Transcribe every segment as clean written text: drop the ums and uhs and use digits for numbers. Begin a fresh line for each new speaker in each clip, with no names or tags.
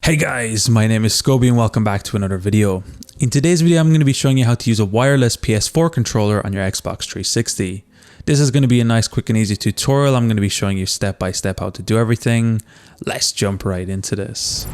Hey guys, my name is Scoby and welcome back to another video. In today's video, I'm going to be showing you how to use a wireless PS4 controller on your Xbox 360. This is going to be a nice, quick and easy tutorial. I'm going to be showing you step by step how to do everything. Let's jump right into this.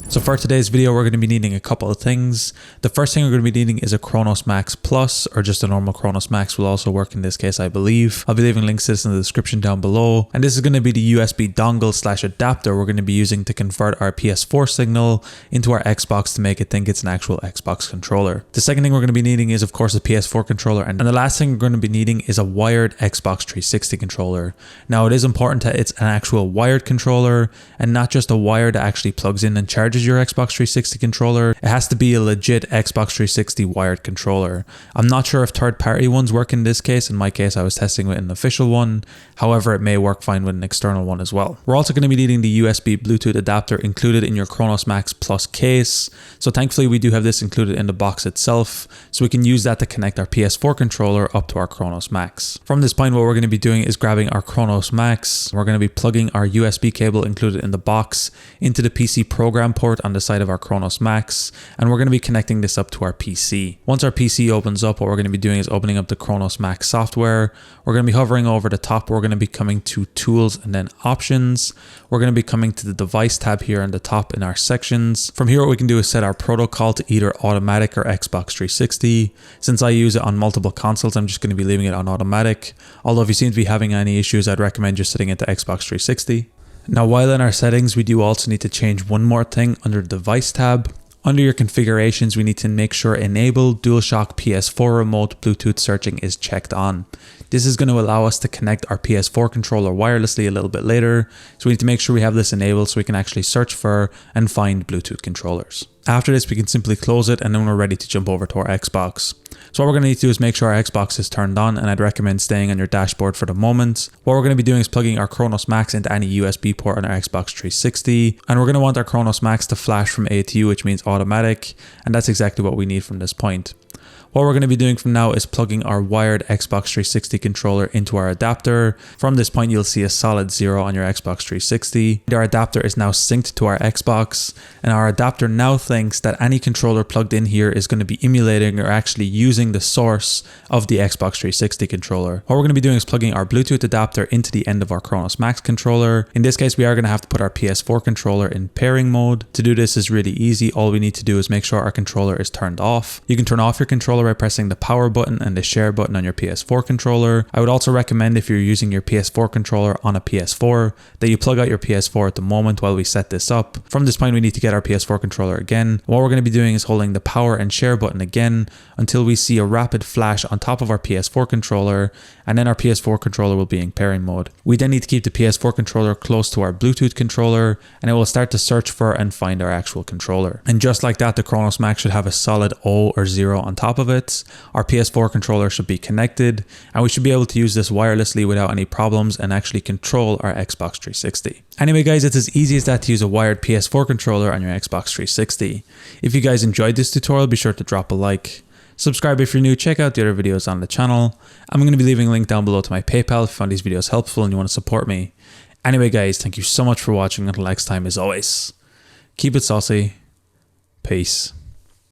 So for today's video, we're going to be needing a couple of things. The first thing we're going to be needing is a Cronus Max Plus, or just a normal Cronus Max will also work in this case, I believe. I'll be leaving links to this in the description down below. And this is going to be the USB dongle / adapter we're going to be using to convert our PS4 signal into our Xbox to make it think it's an actual Xbox controller. The second thing we're going to be needing is of course a PS4 controller. And the last thing we're going to be needing is a wired Xbox 360 controller. Now it is important that it's an actual wired controller and not just a wire that actually plugs in and charges your Xbox 360 controller. It has to be a legit Xbox 360 wired controller. I'm not sure if third-party ones work in this case. In my case, I was testing with an official one. However, it may work fine with an external one as well. We're also going to be needing the USB Bluetooth adapter included in your Cronus Max Plus case. So thankfully, we do have this included in the box itself, so we can use that to connect our PS4 controller up to our Cronus Max. From this point, what we're going to be doing is grabbing our Cronus Max. We're going to be plugging our USB cable included in the box into the PC program port on the side of our Cronus Max, and we're going to be connecting this up to our PC. Once our PC opens up, what we're going to be doing is opening up the Cronus Max software. We're going to be hovering over the top. We're going to be coming to Tools and then Options. We're going to be coming to the Device tab here on the top in our sections. From here, what we can do is set our protocol to either automatic or Xbox 360. Since I use it on multiple consoles, I'm just going to be leaving it on automatic. Although if you seem to be having any issues, I'd recommend just setting it to Xbox 360. Now, while in our settings, we do also need to change one more thing under the Device tab. Under your configurations, we need to make sure Enable DualShock PS4 Remote Bluetooth Searching is checked on. This is going to allow us to connect our PS4 controller wirelessly a little bit later, so we need to make sure we have this enabled so we can actually search for and find Bluetooth controllers. After this, we can simply close it and then we're ready to jump over to our Xbox. So what we're going to need to do is make sure our Xbox is turned on, and I'd recommend staying on your dashboard for the moment. What we're going to be doing is plugging our Cronus Max into any USB port on our Xbox 360, and we're going to want our Cronus Max to flash from A to U, which means automatic, and that's exactly what we need from this point. What we're going to be doing from now is plugging our wired Xbox 360 controller into our adapter. From this point, you'll see a solid 0 on your Xbox 360. Our adapter is now synced to our Xbox, and our adapter now thinks that any controller plugged in here is going to be emulating or actually using the source of the Xbox 360 controller. What we're going to be doing is plugging our Bluetooth adapter into the end of our Cronus Max controller. In this case, we are going to have to put our PS4 controller in pairing mode. To do this is really easy. All we need to do is make sure our controller is turned off. You can turn off your controller by pressing the power button and the share button on your PS4 controller. I would also recommend, if you're using your PS4 controller on a PS4, that you plug out your PS4 at the moment while we set this up. From this point, we need to get our PS4 controller again. What we're going to be doing is holding the power and share button again until we see a rapid flash on top of our PS4 controller, and then our PS4 controller will be in pairing mode. We then need to keep the PS4 controller close to our Bluetooth controller, and it will start to search for and find our actual controller. And just like that, the Cronus Max should have a solid O or 0 on top of it. Our PS4 controller should be connected, and we should be able to use this wirelessly without any problems and actually control our Xbox 360. Anyway guys, it's as easy as that to use a wired PS4 controller on your Xbox 360. If you guys enjoyed this tutorial, be sure to drop a like. Subscribe if you're new, check out the other videos on the channel. I'm going to be leaving a link down below to my PayPal if you found these videos helpful and you want to support me. Anyway guys, thank you so much for watching. Until next time, as always, keep it saucy. Peace.